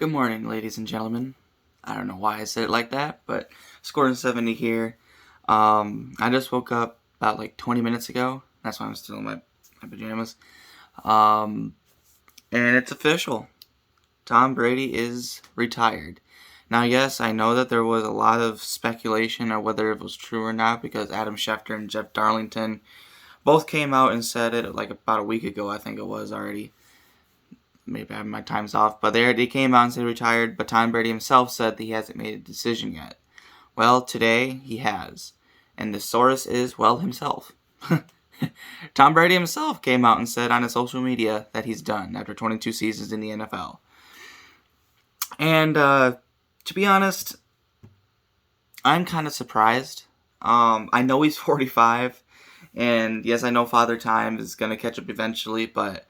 Good morning, ladies and gentlemen. I don't know why I said it like that, but scoring 70 here. I just woke up about like 20 minutes ago. That's why I'm still in my pajamas. Um, and it's official. Tom Brady is retired. Now, yes, I know that there was a lot of speculation on whether it was true or not because Adam Schefter and Jeff Darlington both came out and said it like about a week ago, I think it was already. Maybe my time's off, but they came out and said retired, but Tom Brady himself said that he hasn't made a decision yet. Well, today he has, and the source is, well, himself. Tom Brady himself came out and said on his social media that he's done after 22 seasons in the NFL. And to be honest, I'm kind of surprised. I know he's 45, and yes, I know Father Time is going to catch up eventually, but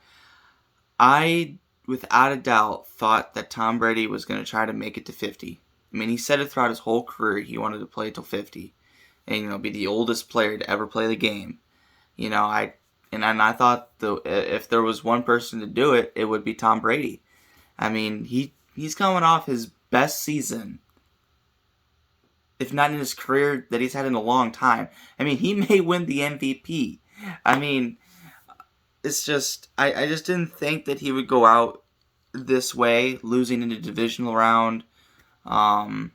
I, without a doubt, thought that Tom Brady was going to try to make it to 50. I mean, he said it throughout his whole career he wanted to play till 50, and be the oldest player to ever play the game. I thought if there was one person to do it, it would be Tom Brady. I mean, he's coming off his best season, if not in his career that he's had in a long time. I mean, he may win the MVP. I mean, it's just, I just didn't think that he would go out this way, losing in a divisional round. I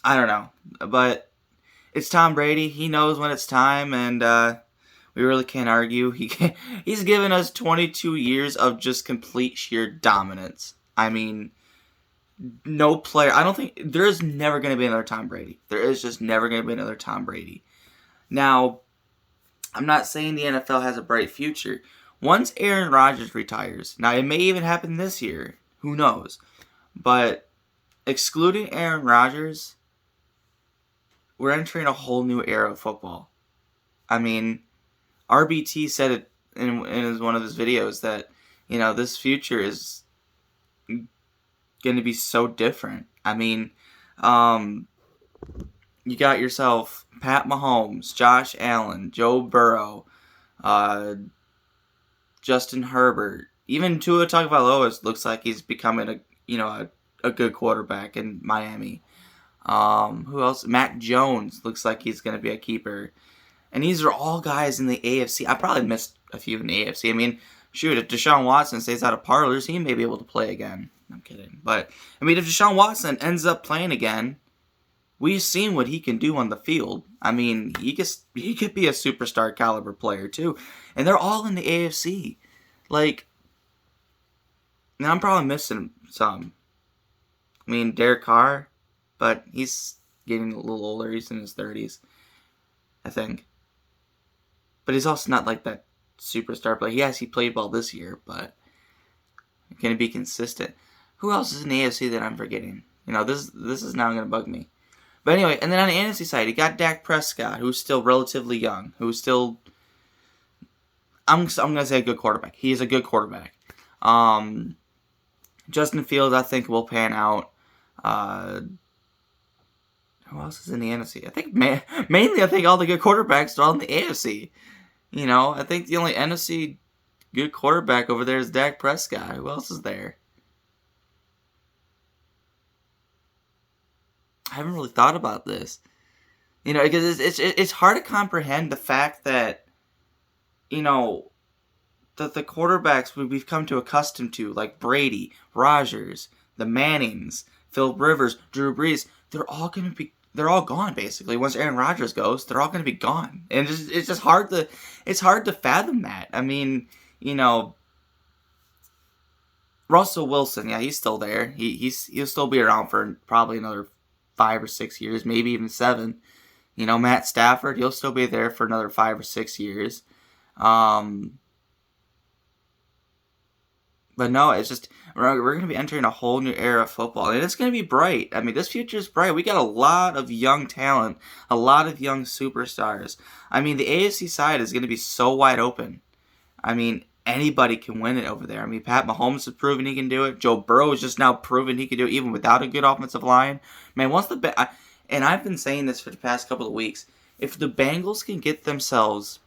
don't know. But it's Tom Brady. He knows when it's time, and we really can't argue. He's given us 22 years of just complete sheer dominance. I mean, no player, I don't think, there is never going to be another Tom Brady. There is just never going to be another Tom Brady. Now, I'm not saying the NFL has a bright future. Once Aaron Rodgers retires, now it may even happen this year, who knows, but excluding Aaron Rodgers, we're entering a whole new era of football. I mean, RBT said it in one of his videos that, this future is going to be so different. I mean, you got yourself Pat Mahomes, Josh Allen, Joe Burrow, Justin Herbert, even Tua Tagovailoa looks like he's becoming a good quarterback in Miami. Who else? Mac Jones looks like he's going to be a keeper. And these are all guys in the AFC. I probably missed a few in the AFC. I mean, shoot, if Deshaun Watson stays out of parlors, he may be able to play again. I'm kidding. But, I mean, if Deshaun Watson ends up playing again, we've seen what he can do on the field. I mean, he could be a superstar caliber player, too. And they're all in the AFC. Like, now I'm probably missing some. I mean, Derek Carr, but he's getting a little older. He's in his 30s, I think. But he's also not like that superstar player. Yes, he played well this year, but can he be consistent? Who else is in the AFC that I'm forgetting? This is now going to bug me. But anyway, and then on the NFC side, you got Dak Prescott, who's still relatively young, who's still, I'm going to say a good quarterback. He is a good quarterback. Justin Fields, I think, will pan out. Who else is in the NFC? I think mainly, I think all the good quarterbacks are all in the AFC. I think the only NFC good quarterback over there is Dak Prescott. Who else is there? I haven't really thought about this. Because it's hard to comprehend the fact that, that the quarterbacks we've come to accustom to, like Brady, Rodgers, the Mannings, Phil Rivers, Drew Brees, they're all gone basically. Once Aaron Rodgers goes, they're all going to be gone, and it's just hard to fathom that. I mean, Russell Wilson, yeah, he's still there. He'll still be around for probably another 5 or 6 years, maybe even 7. Matt Stafford, he'll still be there for another 5 or 6 years. But no, it's just, we're going to be entering a whole new era of football. And it's going to be bright. I mean, this future is bright. We got a lot of young talent. A lot of young superstars. I mean, the AFC side is going to be so wide open. I mean, anybody can win it over there. I mean, Pat Mahomes has proven he can do it. Joe Burrow has just now proven he can do it even without a good offensive line. Man, and I've been saying this for the past couple of weeks. If the Bengals can get themselves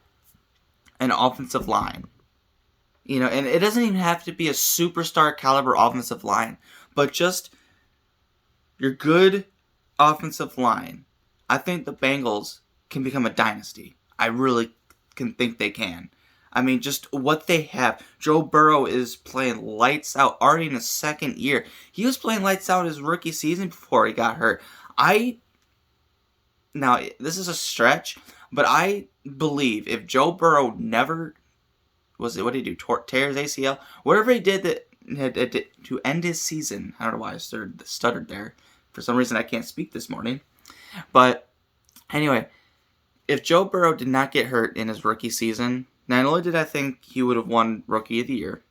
an offensive line And it doesn't even have to be a superstar caliber offensive line, but just your good offensive line. I think the Bengals can become a dynasty. I really can think they can. I mean, just what they have. Joe Burrow is playing lights out already in his second year. He was playing lights out his rookie season before he got hurt. Now, this is a stretch, but I believe if Joe Burrow never, what did he do, tear his ACL? Whatever he did to end his season. I don't know why I stuttered there. For some reason, I can't speak this morning. But anyway, if Joe Burrow did not get hurt in his rookie season, not only did I think he would have won Rookie of the Year,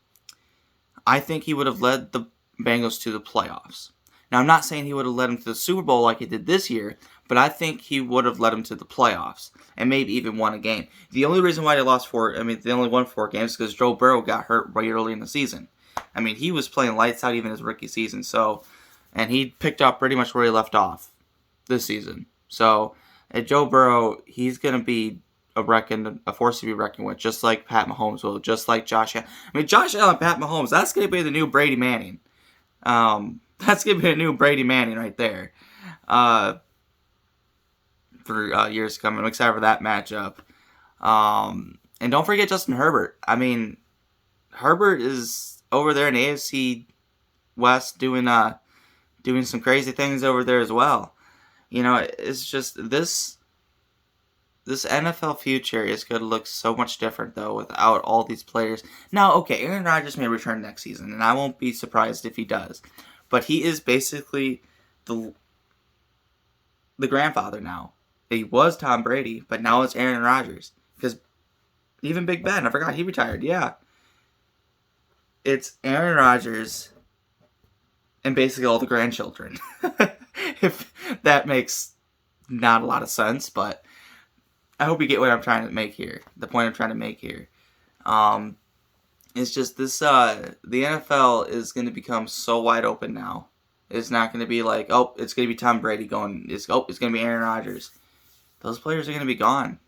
I think he would have led the Bengals to the playoffs. Now, I'm not saying he would have led them to the Super Bowl like he did this year, but I think he would have led them to the playoffs and maybe even won a game. The only reason why they they only won 4 games is because Joe Burrow got hurt right early in the season. I mean, he was playing lights out even his rookie season, and he picked up pretty much where he left off this season. So, Joe Burrow, he's going to be a force to be reckoned with, just like Pat Mahomes will, just like Josh Allen. I mean, Josh Allen and Pat Mahomes, that's going to be the new Brady Manning. That's going to be a new Brady Manning right there for years to come. I'm excited for that matchup. And don't forget Justin Herbert. I mean, Herbert is over there in the AFC West doing some crazy things over there as well. It's just this NFL future is going to look so much different, though, without all these players. Now, okay, Aaron Rodgers may return next season, and I won't be surprised if he does. But he is basically the grandfather now. He was Tom Brady, but now it's Aaron Rodgers. Because even Big Ben, I forgot he retired, yeah. It's Aaron Rodgers and basically all the grandchildren. If that makes not a lot of sense, but I hope you get what I'm trying to make here. The point I'm trying to make here. It's just this, the NFL is going to become so wide open now. It's not going to be like, it's going to be Tom Brady going, it's going to be Aaron Rodgers. Those players are going to be gone.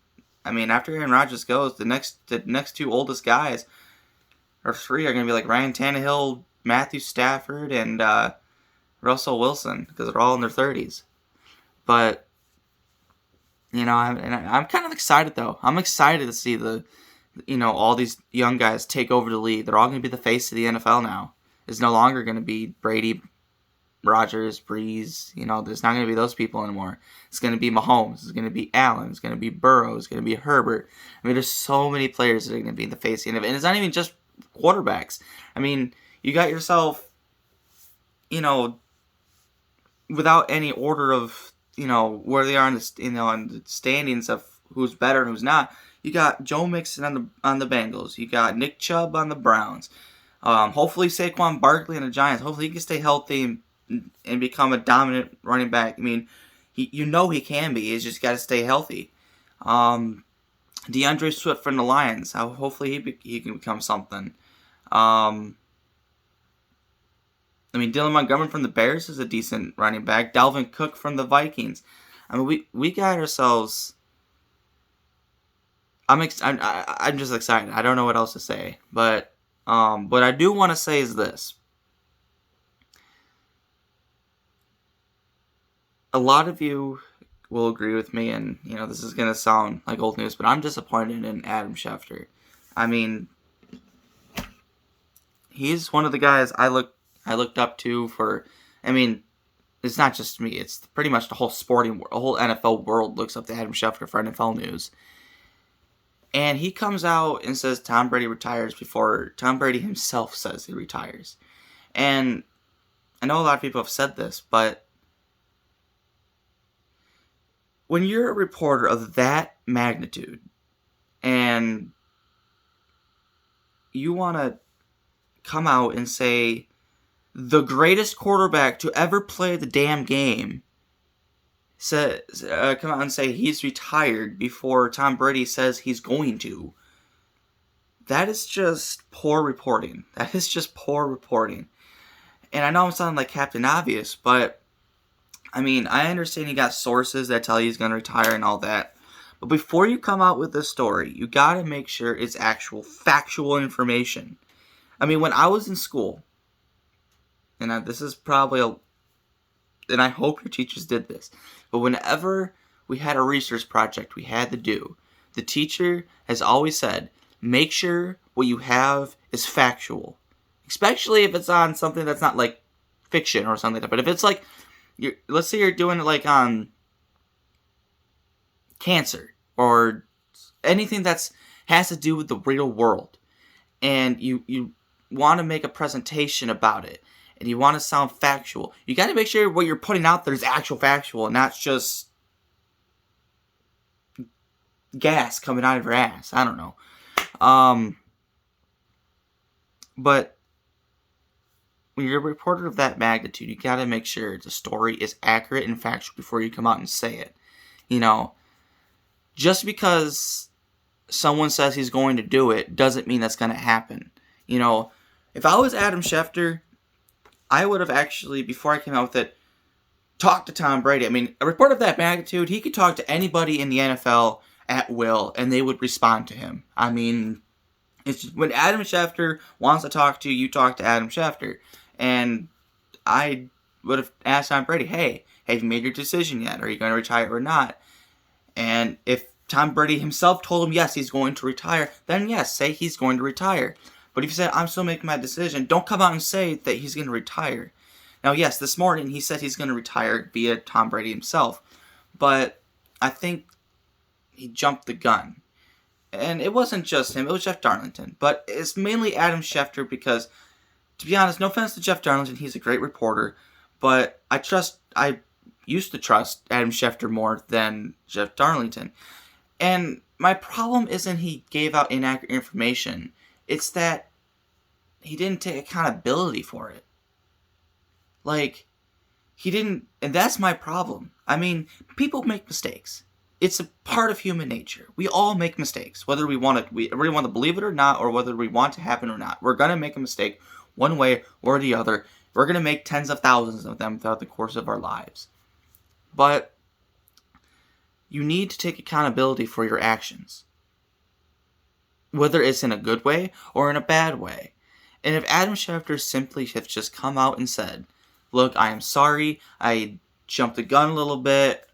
I mean, after Aaron Rodgers goes, the next 2 oldest guys, or 3, are going to be like Ryan Tannehill, Matthew Stafford, and Russell Wilson, because they're all in their 30s. But, I'm kind of excited, though. I'm excited to see all these young guys take over the league. They're all going to be the face of the NFL now. It's no longer going to be Brady, Rodgers, Breeze. There's not going to be those people anymore. It's going to be Mahomes. It's going to be Allen. It's going to be Burrow. It's going to be Herbert. I mean, there's so many players that are going to be the face of the NFL. And it's not even just quarterbacks. I mean, you got yourself, without any order of, where they are in the standings of who's better and who's not. You got Joe Mixon on the Bengals. You got Nick Chubb on the Browns. Hopefully Saquon Barkley on the Giants. Hopefully he can stay healthy and become a dominant running back. I mean, he can be. He's just got to stay healthy. DeAndre Swift from the Lions. Hopefully he can become something. Dylan Montgomery from the Bears is a decent running back. Dalvin Cook from the Vikings. I mean, we got ourselves. I'm just excited. I don't know what else to say, but what I do want to say is this: a lot of you will agree with me, and this is gonna sound like old news, but I'm disappointed in Adam Schefter. I mean, he's one of the guys I looked up to for. I mean, it's not just me; it's pretty much the whole whole NFL world looks up to Adam Schefter for NFL news. And he comes out and says Tom Brady retires before Tom Brady himself says he retires. And I know a lot of people have said this, but when you're a reporter of that magnitude and you want to come out and say the greatest quarterback to ever play the damn game come out and say he's retired before Tom Brady says he's going to. That is just poor reporting. That is just poor reporting. And I know I'm sounding like Captain Obvious, but I mean, I understand you got sources that tell you he's going to retire and all that. But before you come out with this story, you got to make sure it's actual factual information. I mean, when I was in school, and this is probably and I hope your teachers did this, but whenever we had a research project we had to do, the teacher has always said, make sure what you have is factual. Especially if it's on something that's not like fiction or something like that. But if it's like, let's say you're doing it like on cancer or anything that's has to do with the real world, and you want to make a presentation about it, and you want to sound factual, you got to make sure what you're putting out there is actual factual and not just gas coming out of your ass. I don't know. But when you're a reporter of that magnitude, you got to make sure the story is accurate and factual before you come out and say it. You know, just because someone says he's going to do it doesn't mean that's going to happen. You know, if I was Adam Schefter, I would have actually, before I came out with it, talked to Tom Brady. I mean, a reporter of that magnitude, he could talk to anybody in the NFL at will, and they would respond to him. I mean, it's when Adam Schefter wants to talk to you, you talk to Adam Schefter. And I would have asked Tom Brady, hey, have you made your decision yet? Are you going to retire or not? And if Tom Brady himself told him, yes, he's going to retire, then yes, say he's going to retire. But if he said, I'm still making my decision, don't come out and say that he's going to retire. Now, yes, this morning he said he's going to retire via Tom Brady himself. But I think he jumped the gun. And it wasn't just him, it was Jeff Darlington. But it's mainly Adam Schefter because, to be honest, no offense to Jeff Darlington, he's a great reporter. But I used to trust Adam Schefter more than Jeff Darlington. And my problem isn't he gave out inaccurate information. It's that he didn't take accountability for it. Like, he didn't, and that's my problem. I mean, people make mistakes. It's a part of human nature. We all make mistakes, whether we want to believe it or not, or whether we want it to happen or not. We're gonna make a mistake one way or the other. We're gonna make tens of thousands of them throughout the course of our lives. But you need to take accountability for your actions, whether it's in a good way or in a bad way. And if Adam Schefter simply have just come out and said, look, I am sorry, I jumped the gun a little bit,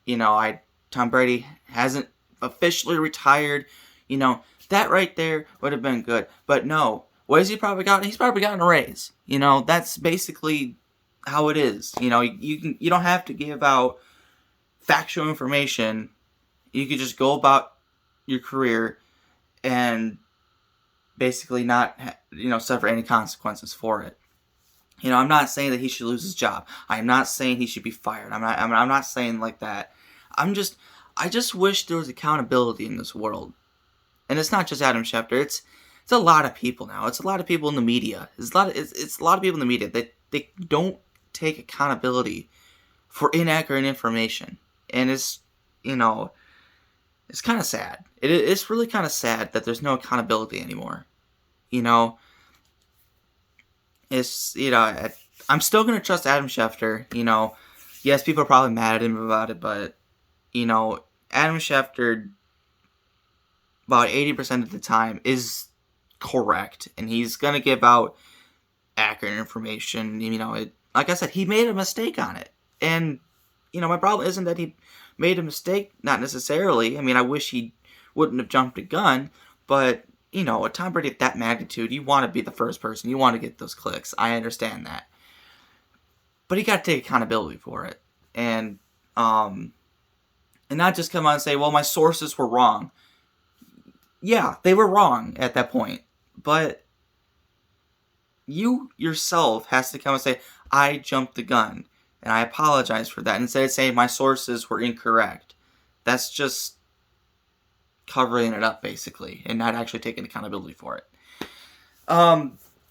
Tom Brady hasn't officially retired, that right there would have been good. But no, what has he probably gotten? He's probably gotten a raise. That's basically how it is. You don't have to give out factual information. You could just go about your career and basically not, suffer any consequences for it. I'm not saying that he should lose his job. I'm not saying he should be fired. I'm not saying like that. I just wish there was accountability in this world. And it's not just Adam Schefter. It's a lot of people now. It's a lot of people in the media. It's a lot of people in the media that they don't take accountability for inaccurate information. And it's kind of sad. It's really kind of sad that there's no accountability anymore. It's, I'm still going to trust Adam Schefter. Yes, people are probably mad at him about it, but, Adam Schefter, about 80% of the time, is correct. And he's going to give out accurate information. Like I said, he made a mistake on it. And, my problem isn't that he made a mistake, not necessarily. I mean, I wish he wouldn't have jumped a gun, but, a Tom Brady at that magnitude, you want to be the first person. You want to get those clicks. I understand that. But he got to take accountability for it. And not just come out and say, well, my sources were wrong. Yeah, they were wrong at that point. But you yourself has to come and say, I jumped the gun. And I apologize for that. Instead of saying my sources were incorrect. That's just covering it up, basically. And not actually taking accountability for it.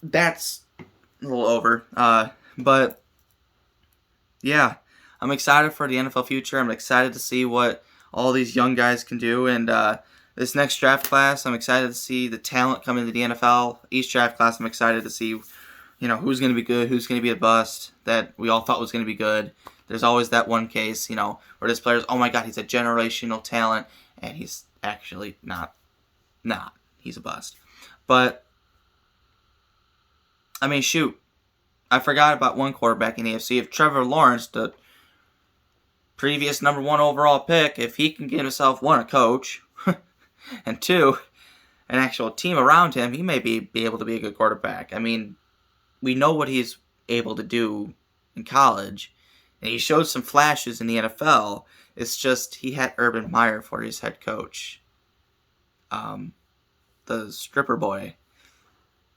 That's a little over. But, yeah. I'm excited for the NFL future. I'm excited to see what all these young guys can do. And this next draft class, I'm excited to see the talent come into the NFL. Each draft class, I'm excited to see, who's going to be good, who's going to be a bust that we all thought was going to be good. There's always that one case, where this player's, oh my God, he's a generational talent. and he's actually not. He's a bust. But, I mean, shoot. I forgot about one quarterback in the AFC. If Trevor Lawrence, the previous number 1 overall pick, if he can get himself, 1, a coach, and 2, an actual team around him, he may be able to be a good quarterback. I mean, we know what he's able to do in college, and he showed some flashes in the NFL. It's just he had Urban Meyer for his head coach. The stripper boy.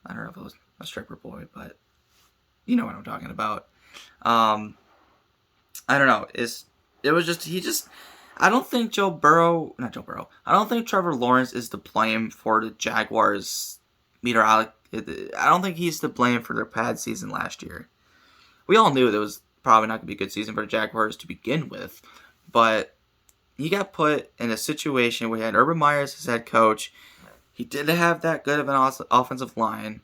I don't know if it was a stripper boy, but you know what I'm talking about. I don't know. I don't think I don't think Trevor Lawrence is to blame for the Jaguars' I don't think he's to blame for their bad season last year. We all knew that it was probably not going to be a good season for the Jaguars to begin with, but he got put in a situation where he had Urban Meyer as his head coach. He didn't have that good of an offensive line.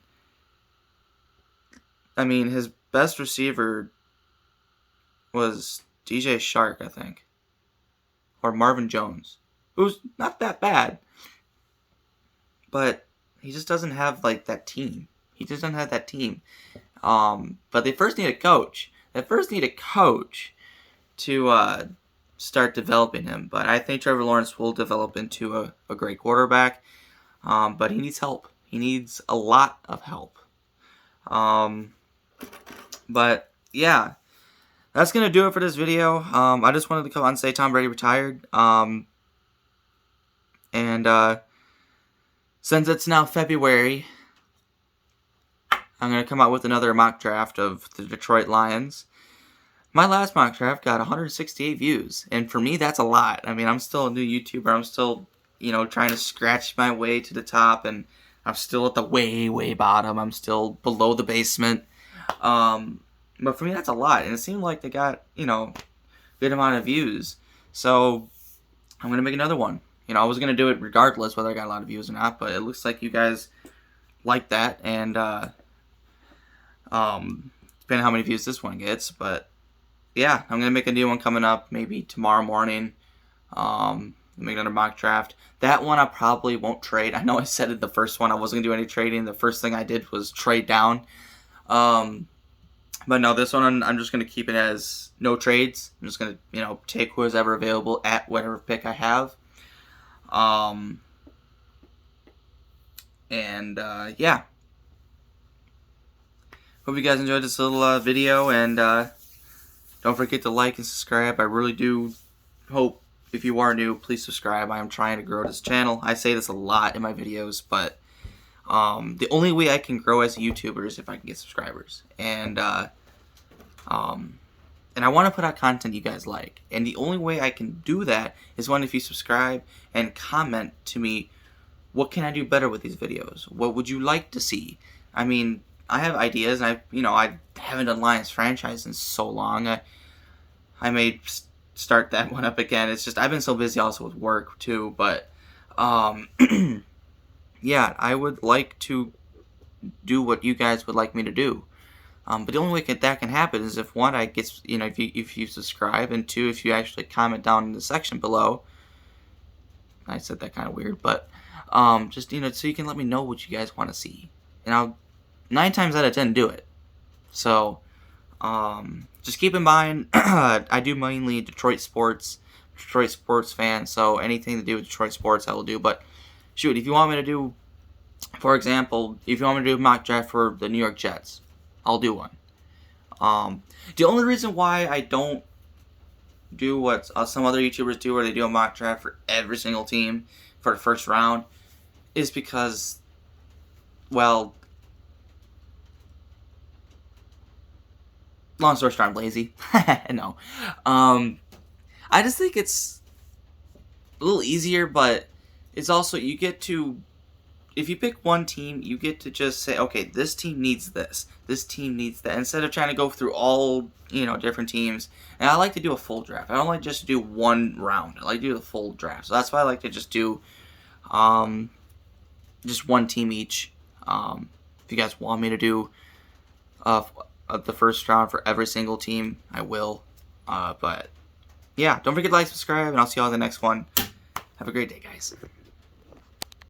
I mean, his best receiver was DJ Shark, I think. Or Marvin Jones. Who's not that bad. But he just doesn't have, like, that team. He just doesn't have that team. But they first need a coach. They first need a coach to start developing him. But I think Trevor Lawrence will develop into a great quarterback. But he needs help. He needs a lot of help. But, yeah. That's going to do it for this video. I just wanted to come on and say Tom Brady retired. Since it's now February, I'm going to come out with another mock draft of the Detroit Lions. My last mock draft got 168 views. And for me, that's a lot. I mean, I'm still a new YouTuber. I'm still, trying to scratch my way to the top. And I'm still at the way, way bottom. I'm still below the basement. But for me, that's a lot. And it seemed like they got, good amount of views. So I'm going to make another one. I was going to do it regardless whether I got a lot of views or not. But it looks like you guys like that. And depending on how many views this one gets. But yeah, I'm going to make a new one coming up maybe tomorrow morning. Make another mock draft. That one I probably won't trade. I know I said it the first one. I wasn't going to do any trading. The first thing I did was trade down. But no, this one I'm just going to keep it as no trades. I'm just going to, take who's ever available at whatever pick I have. Yeah. Hope you guys enjoyed this little video, and don't forget to like and subscribe. I really do hope, if you are new, please subscribe. I am trying to grow this channel. I say this a lot in my videos, but the only way I can grow as a YouTuber is if I can get subscribers. And I want to put out content you guys like. And the only way I can do that is if you subscribe and comment to me, what can I do better with these videos? What would you like to see? I mean, I have ideas. I haven't done Lions franchise in so long. I may start that one up again. It's just I've been so busy also with work too. But yeah, I would like to do what you guys would like me to do. But the only way that can happen is if one, I get, if you subscribe, and two, if you actually comment down in the section below. I said that kind of weird, but just so you can let me know what you guys want to see, and I'll 9 times out of 10 do it. So just keep in mind, I do mainly Detroit sports fan. So anything to do with Detroit sports, I will do. But shoot, if you want me to do, for example, if you want me to do a mock draft for the New York Jets, I'll do one. The only reason why I don't do what some other YouTubers do, where they do a mock draft for every single team for the first round, is because, well, long story short, I'm lazy. No. I just think it's a little easier, but it's also, you get to, if you pick one team, you get to just say, okay, this team needs this team needs that, instead of trying to go through all, different teams. And I like to do a full draft. I don't like just to do one round. I like to do the full draft. So that's why I like to just do just one team each. If you guys want me to do the first round for every single team, I will. But yeah, don't forget to like, subscribe, and I'll see you all in the next one. Have a great day, guys.